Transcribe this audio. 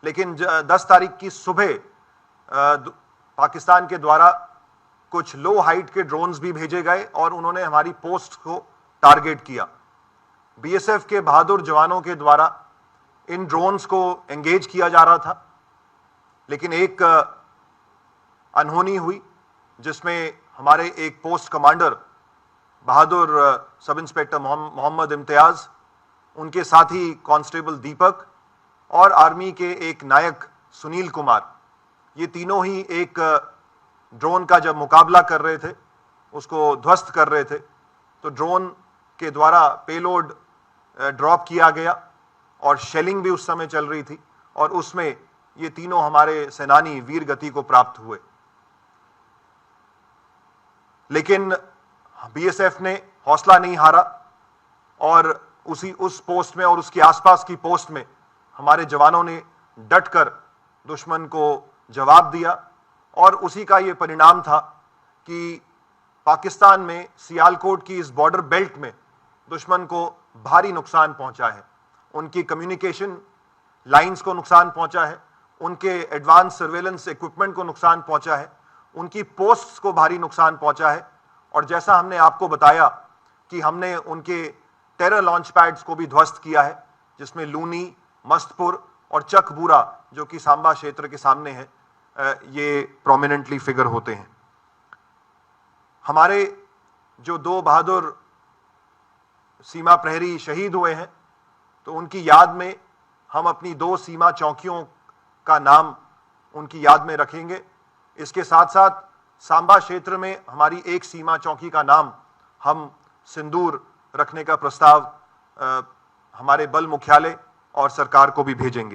लेकिन 10 तारीख की सुबह पाकिस्तान के द्वारा कुछ लो हाइट के ड्रोन्स भी भेजे गए और उन्होंने हमारी पोस्ट को टारगेट किया। बीएसएफ के बहादुर जवानों के द्वारा इन ड्रोन्स को एंगेज किया जा रहा था, लेकिन एक अनहोनी हुई जिसमें हमारे एक पोस्ट कमांडर बहादुर सब इंस्पेक्टर मोहम्मद इम्तियाज, उनके साथी कांस्टेबल दीपक और आर्मी के एक नायक सुनील कुमार, ये तीनों ही एक ड्रोन का जब मुकाबला कर रहे थे, उसको ध्वस्त कर रहे थे, तो ड्रोन के द्वारा पेलोड ड्रॉप किया गया और शेलिंग भी उस समय चल रही थी और उसमें ये तीनों हमारे सेनानी वीर गति को प्राप्त हुए। लेकिन बीएसएफ ने हौसला नहीं हारा और उस पोस्ट में और उसके आसपास की पोस्ट में हमारे जवानों ने डटकर दुश्मन को जवाब दिया और उसी का ये परिणाम था कि पाकिस्तान में सियालकोट की इस बॉर्डर बेल्ट में दुश्मन को भारी नुकसान पहुंचा है। उनकी कम्युनिकेशन लाइंस को नुकसान पहुंचा है, उनके एडवांस सर्वेलेंस इक्विपमेंट को नुकसान पहुंचा है, उनकी पोस्ट्स को भारी नुकसान पहुंचा है और जैसा हमने आपको बताया कि हमने उनके टेरर लॉन्च पैड्स को भी ध्वस्त किया है, जिसमें लूनी, मस्तपुर और चकबूरा जो कि सांबा क्षेत्र के सामने है, ये प्रोमिनेंटली फिगर होते हैं। हमारे जो 2 बहादुर सीमा प्रहरी शहीद हुए हैं, तो उनकी याद में हम अपनी 2 सीमा चौकियों का नाम उनकी याद में रखेंगे। इसके साथ साथ सांबा क्षेत्र में हमारी एक सीमा चौकी का नाम हम सिंदूर रखने का प्रस्ताव हमारे बल मुख्यालय और सरकार को भी भेजेंगे।